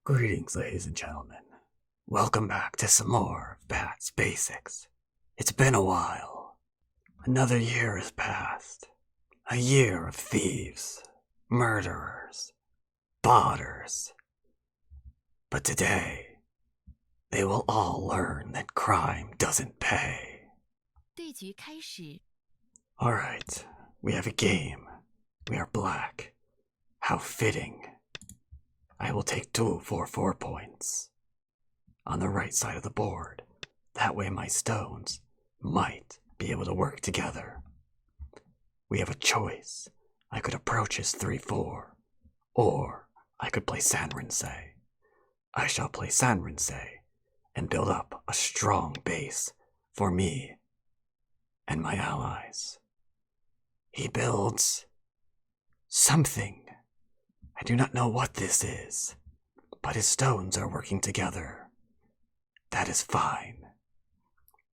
Greetings, ladies and gentlemen. Welcome back to some more of Bat's Basics. It's been a while. Another year has passed. A year of thieves, murderers, botters. But today, they will all learn that crime doesn't pay. 对局开始。 Alright, we have a game. We are black. How fitting. I will take 2 for 4 points. On the right side of the board. That way my stones might be able to work together. We have a choice. I could approach his 3-4, or I could play Sanrinse. I shall play Sanrinse and build up a strong base for me and my allies. He builds something. I do not know what this is, but his stones are working together. That is fine.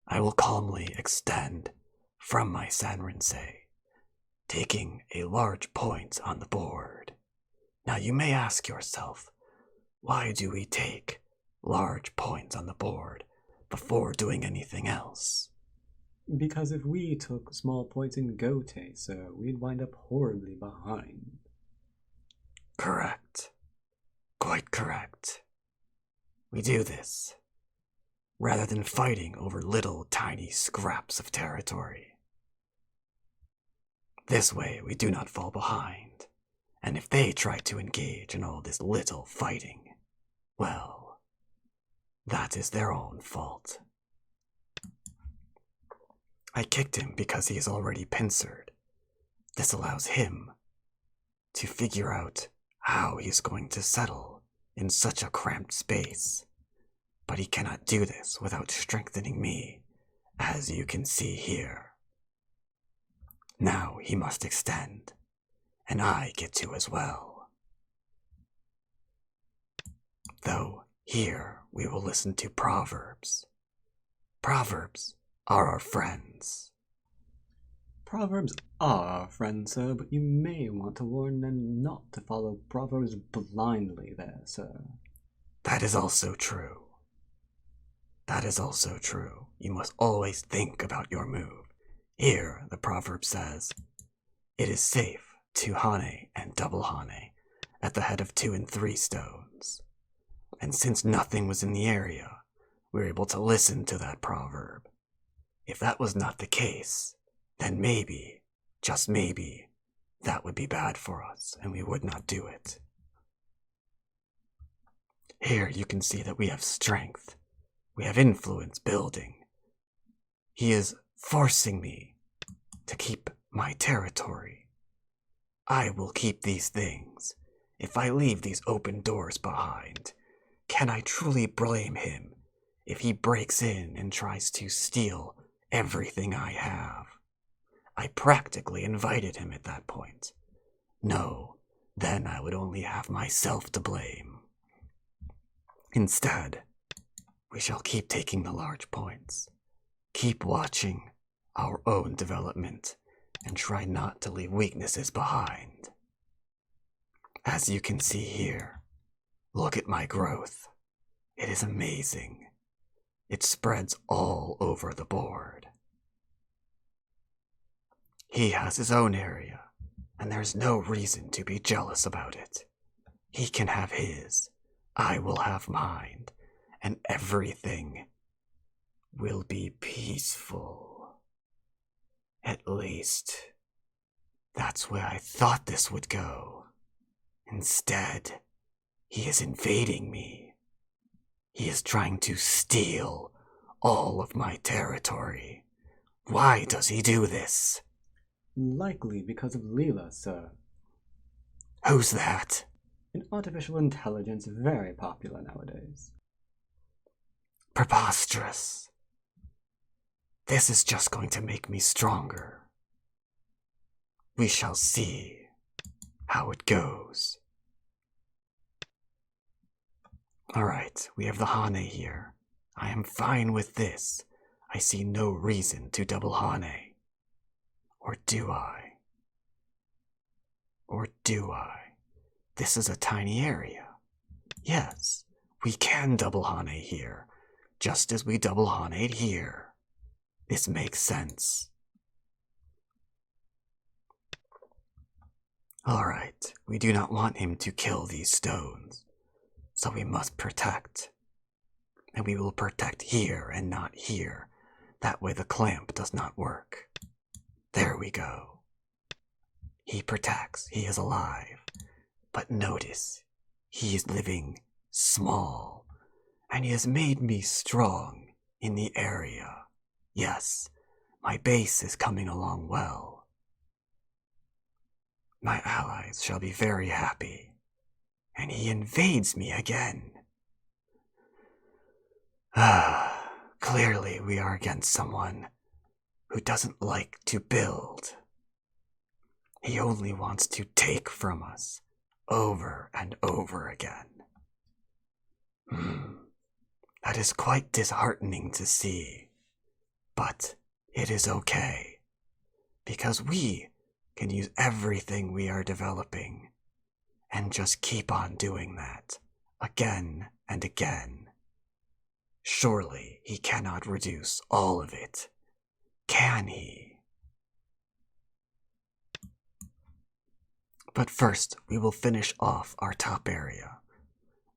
I will calmly extend from my Sanrinse, taking a large point on the board. Now you may ask yourself, why do we take large points on the board before doing anything else? Because if we took small points in Gote, sir, we'd wind up horribly behind. Correct. Quite correct. We do this rather than fighting over little tiny scraps of territory. This way we do not fall behind, and if they try to engage in all this little fighting, well, that is their own fault. I kicked him because he is already pincered. This allows him to figure out how he's going to settle in such a cramped space. But he cannot do this without strengthening me, as you can see here. Now he must extend, and I get to as well. Though here we will listen to proverbs. Proverbs are our friends. Proverbs are our friends, sir, but you may want to warn them not to follow proverbs blindly there, sir. That is also true. That is also true. You must always think about your move. Here, the proverb says, it is safe to hane and double hane at the head of 2 and 3 stones. And since nothing was in the area, we were able to listen to that proverb. If that was not the case, then maybe, just maybe, that would be bad for us and we would not do it. Here you can see that we have strength. We have influence building. He is forcing me to keep my territory. I will keep these things. If I leave these open doors behind, can I truly blame him if he breaks in and tries to steal everything I have? I practically invited him at that point. No, then I would only have myself to blame. Instead, we shall keep taking the large points, keep watching our own development, and try not to leave weaknesses behind. As you can see here, look at my growth. It is amazing. It spreads all over the board. He has his own area, and there's no reason to be jealous about it. He can have his, I will have mine, and everything will be peaceful. At least, that's where I thought this would go. Instead, he is invading me. He is trying to steal all of my territory. Why does he do this? Likely because of Leela, sir. Who's that? An artificial intelligence very popular nowadays. Preposterous. This is just going to make me stronger. We shall see how it goes. Alright, we have the hane here. I am fine with this. I see no reason to double hane. Or do I? Or do I? This is a tiny area. Yes, we can double Hane here, just as we double Hane here. This makes sense. Alright, we do not want him to kill these stones, so we must protect. And we will protect here and not here. That way the clamp does not work. There we go. He protects, he is alive. But notice, he is living small, and he has made me strong in the area. Yes, my base is coming along well. My allies shall be very happy, and he invades me again. Clearly we are against someone who doesn't like to build. He only wants to take from us over and over again. That is quite disheartening to see, but it is okay, because we can use everything we are developing and just keep on doing that again and again. Surely he cannot reduce all of it, can he? But first, we will finish off our top area.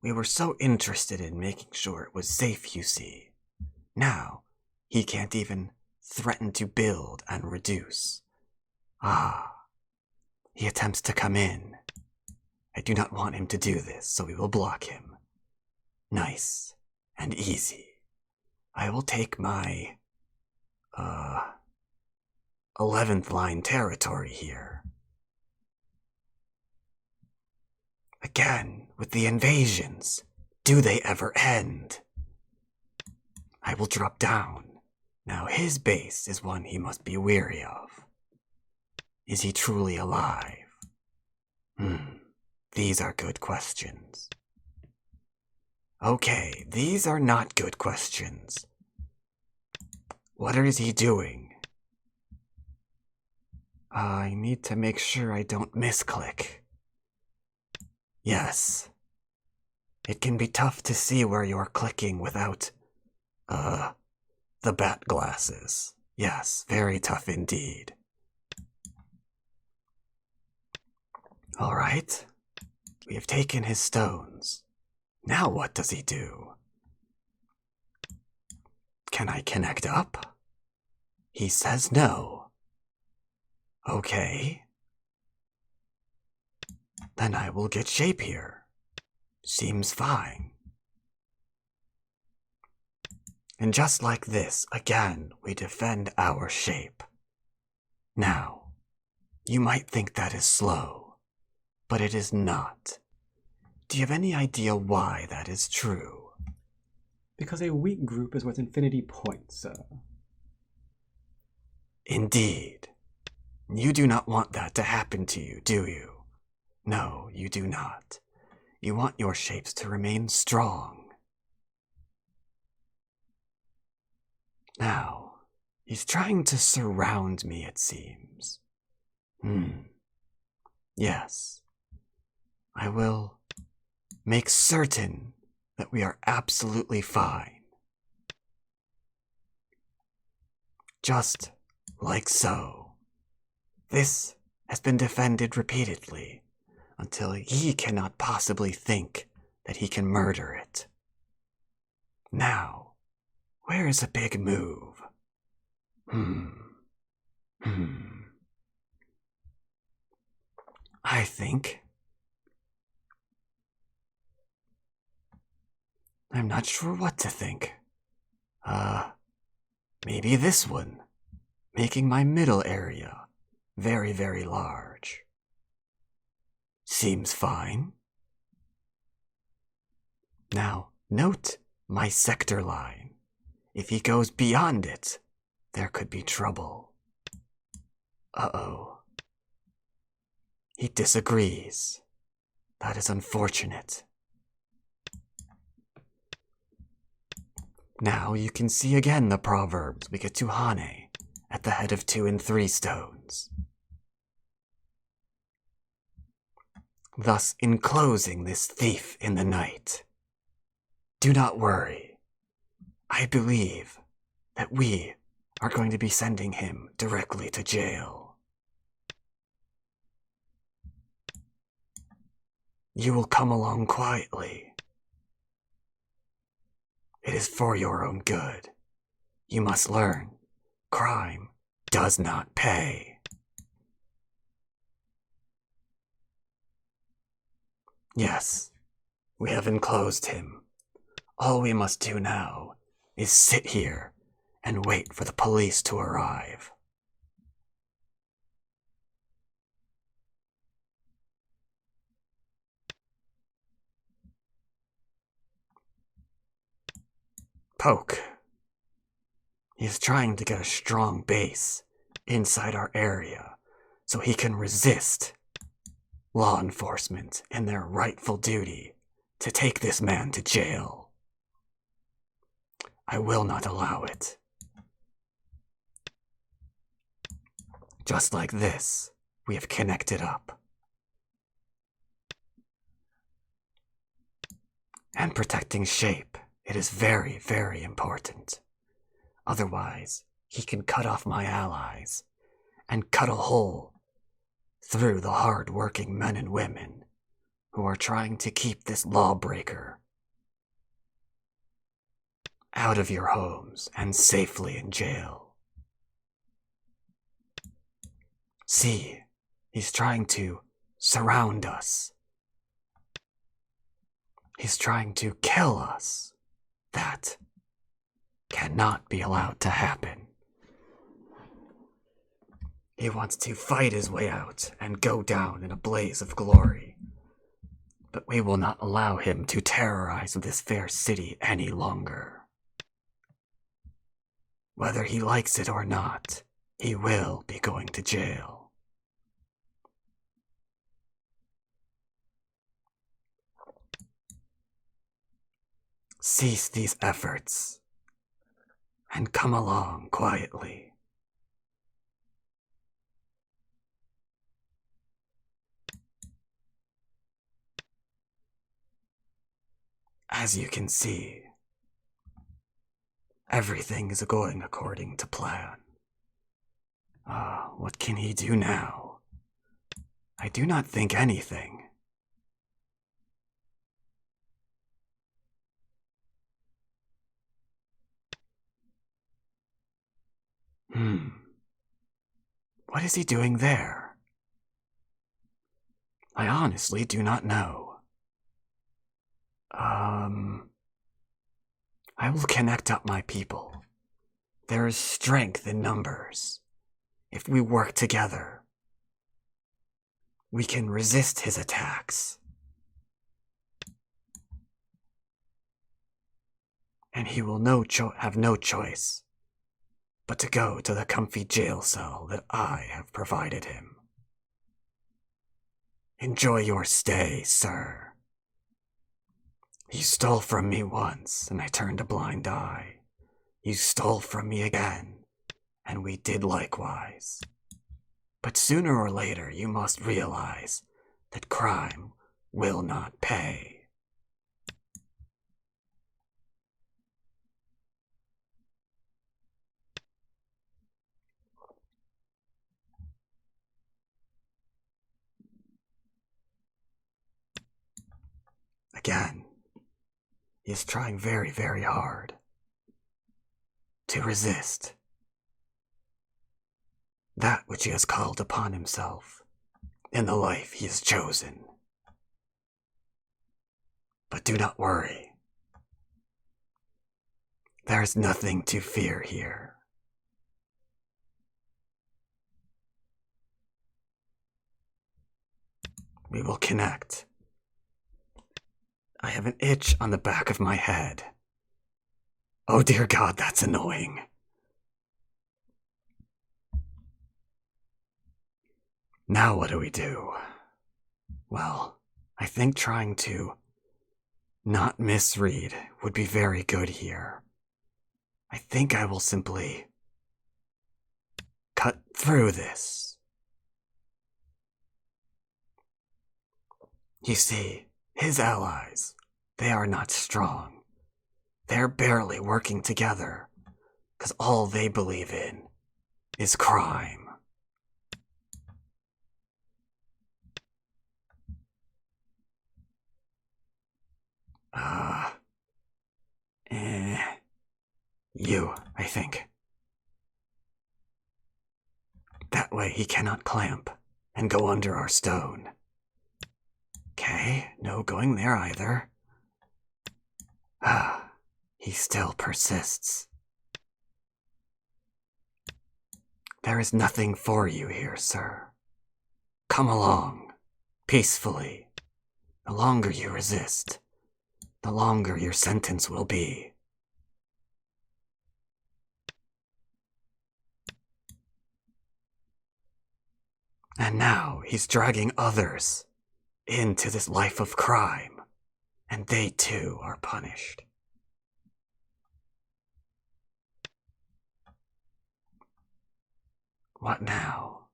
We were so interested in making sure it was safe, you see. Now, he can't even threaten to build and reduce. He attempts to come in. I do not want him to do this, so we will block him. Nice and easy. I will take my 11th line territory here. Again, with the invasions, do they ever end? I will drop down. Now his base is one he must be weary of. Is he truly alive? These are good questions. Okay, these are not good questions. What is he doing? I need to make sure I don't misclick. Yes. It can be tough to see where you're clicking without, the bat glasses. Yes, very tough indeed. Alright. We have taken his stones. Now what does he do? Can I connect up? He says no. Okay. Then I will get shape here. Seems fine. And just like this, again, we defend our shape. Now, you might think that is slow, but it is not. Do you have any idea why that is true? Because a weak group is worth infinity points, sir. Indeed. You do not want that to happen to you, do you? No, you do not. You want your shapes to remain strong. Now, he's trying to surround me, it seems. Yes. I will make certain that we are absolutely fine. Just like so. This has been defended repeatedly until he cannot possibly think that he can murder it. Now, where is a big move? I think. I'm not sure what to think. Maybe this one. Making my middle area very, very large. Seems fine. Now, note my sector line. If he goes beyond it, there could be trouble. Uh-oh. He disagrees. That is unfortunate. Now you can see again the proverbs. We get to Hane at the head of 2 and 3 stones. thus enclosing this thief in the night. Do not worry. I believe that we are going to be sending him directly to jail. You will come along quietly. It is for your own good. You must learn, crime does not pay. Yes, we have enclosed him. All we must do now is sit here and wait for the police to arrive. Poke. He is trying to get a strong base inside our area so he can resist law enforcement in their rightful duty to take this man to jail. I will not allow it. Just like this, we have connected up. And protecting shape, it is very, very important. Otherwise, he can cut off my allies and cut a hole through the hard-working men and women who are trying to keep this lawbreaker out of your homes and safely in jail. See, he's trying to surround us. He's trying to kill us. That cannot be allowed to happen. He wants to fight his way out and go down in a blaze of glory. But we will not allow him to terrorize this fair city any longer. Whether he likes it or not, he will be going to jail. Cease these efforts and come along quietly. As you can see, everything is going according to plan. What can he do now? I do not think anything. What is he doing there? I honestly do not know. I will connect up my people. There is strength in numbers. If we work together, we can resist his attacks. And he will have no choice but to go to the comfy jail cell that I have provided him. Enjoy your stay, sir. You stole from me once, and I turned a blind eye. You stole from me again, and we did likewise. But sooner or later you must realize that crime will not pay. Again, he is trying very, very hard to resist that which he has called upon himself in the life he has chosen. But do not worry. There is nothing to fear here. We will connect. I have an itch on the back of my head. Oh dear God, that's annoying. Now what do we do? Well, I think trying to not misread would be very good here. I think I will simply cut through this. You see, his allies, they are not strong. They're barely working together, because all they believe in is crime. You, I think. That way he cannot clamp and go under our stone. Okay, no going there either. He still persists. There is nothing for you here, sir. Come along, peacefully. The longer you resist, the longer your sentence will be. And now he's dragging others into this life of crime, and they too are punished. What now?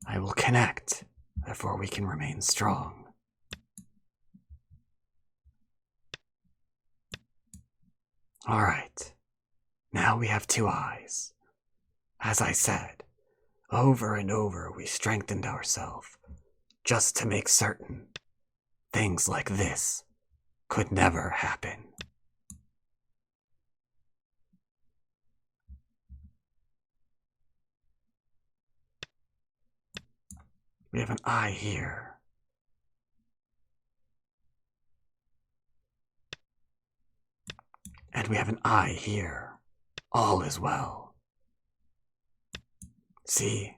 I will connect, therefore we can remain strong. Alright, now we have 2 eyes. As I said, over and over we strengthened ourselves, just to make certain things like this could never happen. We have an eye here. And we have an eye here. All is well. See,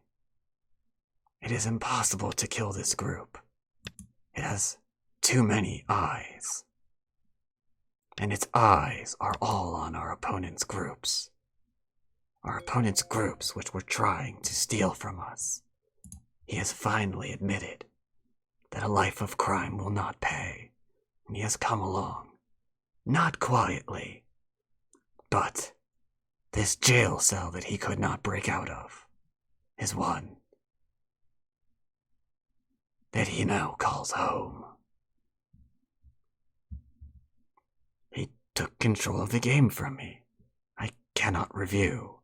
it is impossible to kill this group. It has too many eyes. And its eyes are all on our opponent's groups. Our opponent's groups which were trying to steal from us. He has finally admitted that a life of crime will not pay, and he has come along. Not quietly, but this jail cell that he could not break out of is one that he now calls home. He took control of the game from me. I cannot review.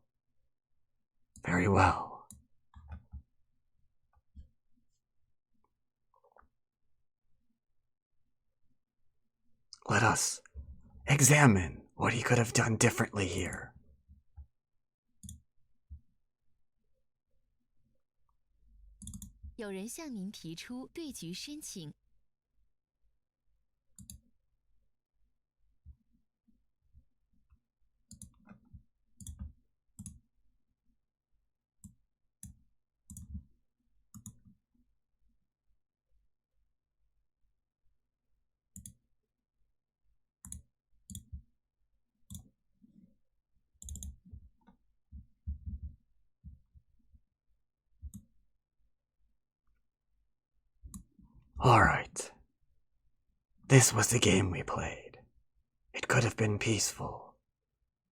Very well. Let us examine what he could have done differently here. "有人向您提出对局申请。Alright. This was the game we played. It could have been peaceful.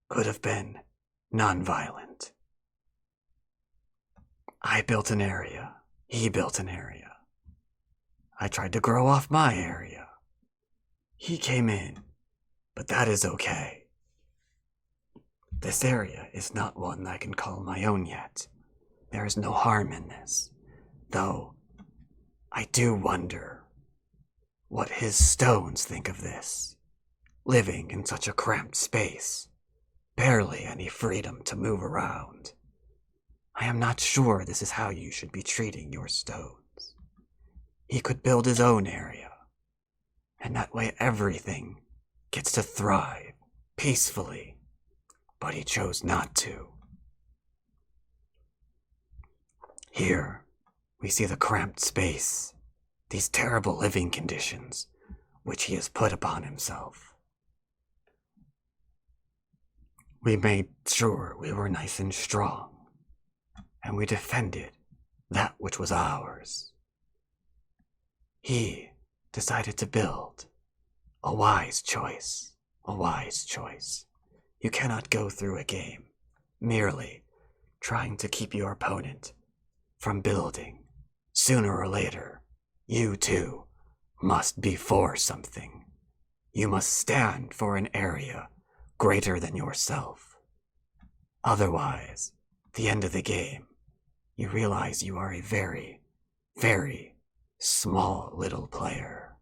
Could have been non-violent. I built an area. He built an area. I tried to grow off my area. He came in, but that is okay. This area is not one I can call my own yet. There is no harm in this, though I do wonder what his stones think of this. Living in such a cramped space, barely any freedom to move around. I am not sure this is how you should be treating your stones. He could build his own area, and that way everything gets to thrive peacefully, but he chose not to. Here, we see the cramped space, these terrible living conditions which he has put upon himself. We made sure we were nice and strong, and we defended that which was ours. He decided to build. A wise choice, a wise choice. You cannot go through a game merely trying to keep your opponent from building. Sooner or later, you too must be for something. You must stand for an area greater than yourself. Otherwise, at the end of the game, you realize you are a very, very small little player.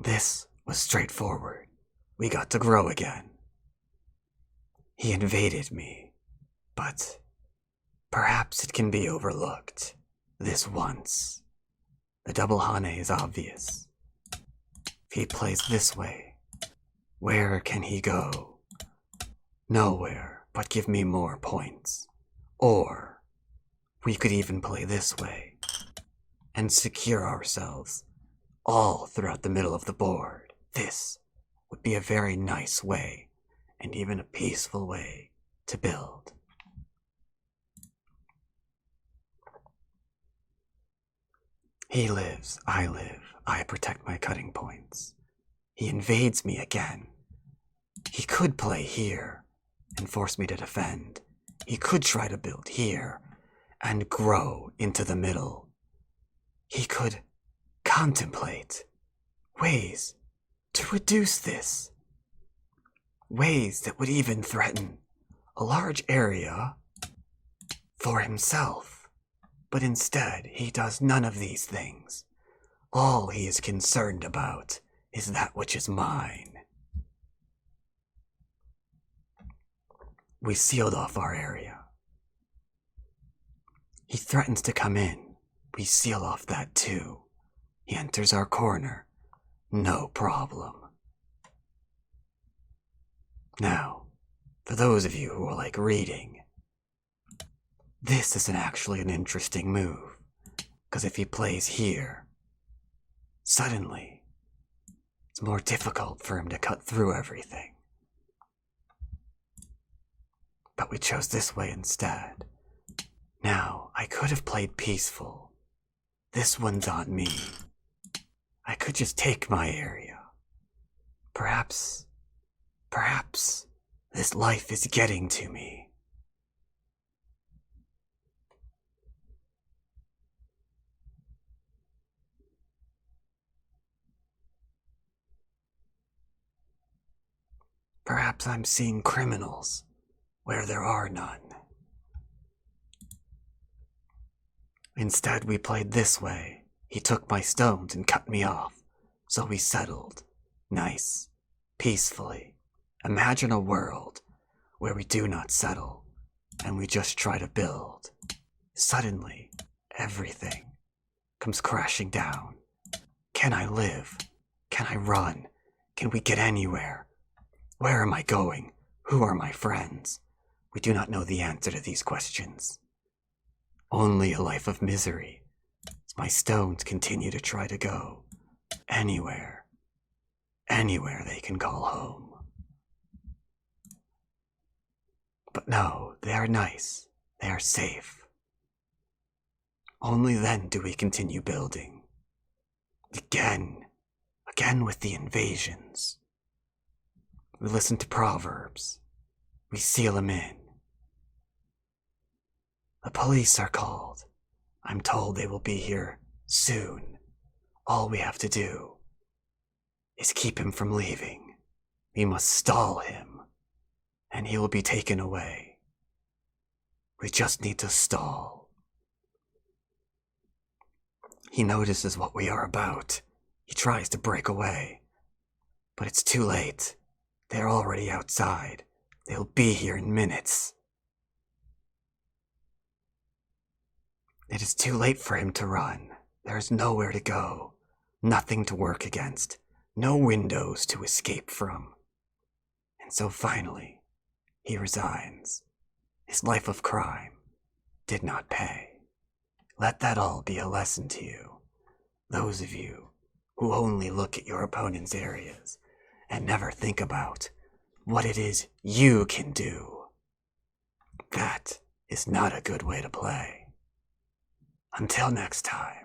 This was straightforward. We got to grow again. He invaded me, but perhaps it can be overlooked this once. The double hane is obvious. If he plays this way, where can he go? Nowhere, but give me more points. Or we could even play this way and secure ourselves all throughout the middle of the board. This would be a very nice way, and even a peaceful way, to build. He lives, I live, I protect my cutting points. He invades me again. He could play here and force me to defend. He could try to build here and grow into the middle. He could contemplate ways to reduce this. Ways that would even threaten a large area for himself. But instead, he does none of these things. All he is concerned about is that which is mine. We sealed off our area. He threatens to come in. We seal off that too. He enters our corner. No problem. Now, for those of you who are like reading, this isn't actually an interesting move, because if he plays here, suddenly, it's more difficult for him to cut through everything. But we chose this way instead. Now, I could have played peaceful. This one's on me. I could just take my area. Perhaps this life is getting to me. Perhaps I'm seeing criminals where there are none. Instead, we played this way. He took my stones and cut me off, so we settled. Nice. Peacefully. Imagine a world where we do not settle, and we just try to build. Suddenly, everything comes crashing down. Can I live? Can I run? Can we get anywhere? Where am I going? Who are my friends? We do not know the answer to these questions. Only a life of misery, as my stones continue to try to go. Anywhere they can call home. But no, they are nice. They are safe. Only then do we continue building. Again with the invasions. We listen to proverbs. We seal them in. The police are called. I'm told they will be here soon. All we have to do is keep him from leaving. We must stall him, and he will be taken away. We just need to stall. He notices what we are about. He tries to break away, but it's too late. They're already outside. They'll be here in minutes. It is too late for him to run. There is nowhere to go, nothing to work against, no windows to escape from. And so finally, he resigns. His life of crime did not pay. Let that all be a lesson to you, those of you who only look at your opponent's areas and never think about what it is you can do. That is not a good way to play. Until next time.